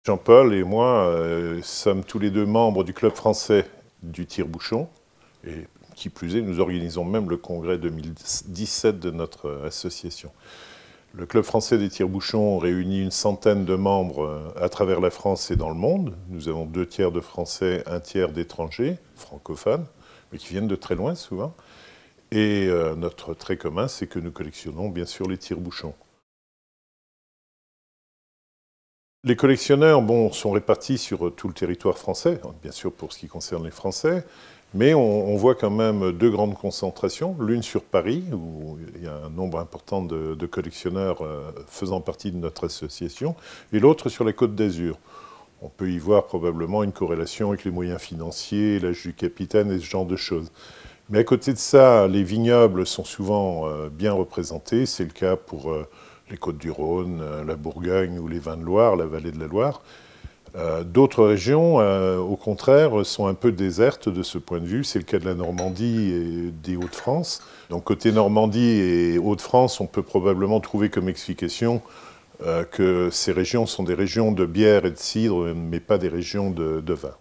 Jean-Paul et moi sommes tous les deux membres du club français du tire-bouchon. Et qui plus est, nous organisons même le congrès 2017 de notre association. Le club français des tire-bouchons réunit une centaine de membres à travers la France et dans le monde. Nous avons 2 tiers de Français, 1 tiers d'étrangers, francophones, mais qui viennent de très loin souvent. Et notre trait commun, c'est que nous collectionnons bien sûr les tire-bouchons. Les collectionneurs sont répartis sur tout le territoire français, bien sûr pour ce qui concerne les Français, mais on voit quand même 2 grandes concentrations, l'une sur Paris, où il y a un nombre important de collectionneurs faisant partie de notre association, et l'autre sur la Côte d'Azur. On peut y voir probablement une corrélation avec les moyens financiers, l'âge du capitaine et ce genre de choses. Mais à côté de ça, les vignobles sont souvent bien représentés, c'est le cas pour les Côtes-du-Rhône, la Bourgogne ou les vins de Loire, la vallée de la Loire. D'autres régions, au contraire, sont un peu désertes de ce point de vue. C'est le cas de la Normandie et des Hauts-de-France. Donc côté Normandie et Hauts-de-France, on peut probablement trouver comme explication que ces régions sont des régions de bière et de cidre, mais pas des régions de vin.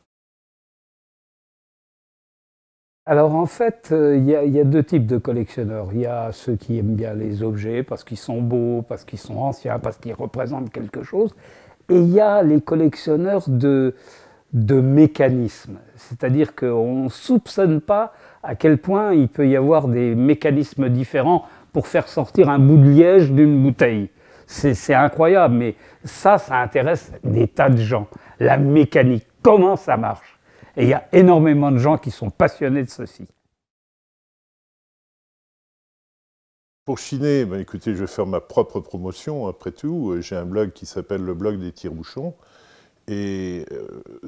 Alors en fait, il y a 2 types de collectionneurs. Il y a ceux qui aiment bien les objets parce qu'ils sont beaux, parce qu'ils sont anciens, parce qu'ils représentent quelque chose. Et il y a les collectionneurs de mécanismes. C'est-à-dire qu'on ne soupçonne pas à quel point il peut y avoir des mécanismes différents pour faire sortir un bout de liège d'une bouteille. C'est incroyable, mais ça intéresse des tas de gens. La mécanique, comment ça marche? Et il y a énormément de gens qui sont passionnés de ceci. Pour chiner, écoutez, je vais faire ma propre promotion, après tout. J'ai un blog qui s'appelle le blog des tire-bouchons. Et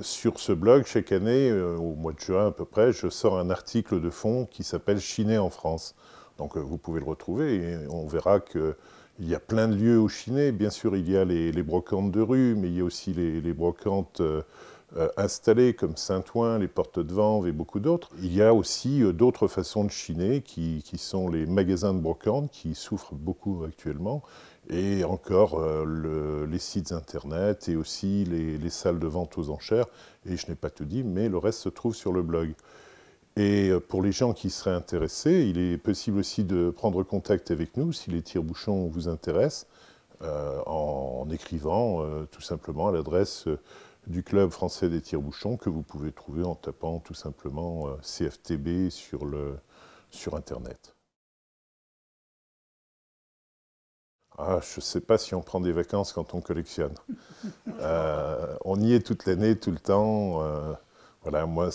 sur ce blog, chaque année, au mois de juin à peu près, je sors un article de fond qui s'appelle « Chiner en France ». Donc vous pouvez le retrouver et on verra qu'il y a plein de lieux où chiner. Bien sûr, il y a les brocantes de rue, mais il y a aussi les brocantes installées comme Saint-Ouen, les Portes de Vanves et beaucoup d'autres. Il y a aussi d'autres façons de chiner qui sont les magasins de brocantes qui souffrent beaucoup actuellement. Et encore les sites internet et aussi les salles de vente aux enchères. Et je n'ai pas tout dit, mais le reste se trouve sur le blog. Et pour les gens qui seraient intéressés, il est possible aussi de prendre contact avec nous si les tire-bouchons vous intéressent, en écrivant tout simplement à l'adresse du Club français des tire-bouchons que vous pouvez trouver en tapant tout simplement CFTB sur Internet. Ah, je ne sais pas si on prend des vacances quand on collectionne. On y est toute l'année, tout le temps. Voilà, moi,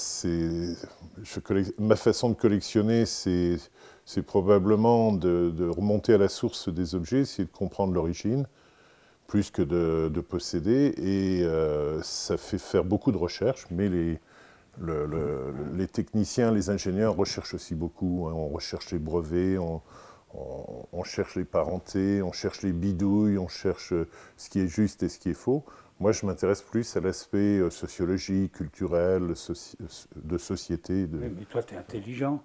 ma façon de collectionner, c'est probablement de remonter à la source des objets, c'est de comprendre l'origine, plus que de posséder. Et ça fait faire beaucoup de recherches, mais les techniciens, les ingénieurs recherchent aussi beaucoup. Hein. On recherche les brevets, on cherche les parentés, on cherche les bidouilles, on cherche ce qui est juste et ce qui est faux. Moi, je m'intéresse plus à l'aspect sociologique, culturel, de société. Oui, mais toi, tu es intelligent.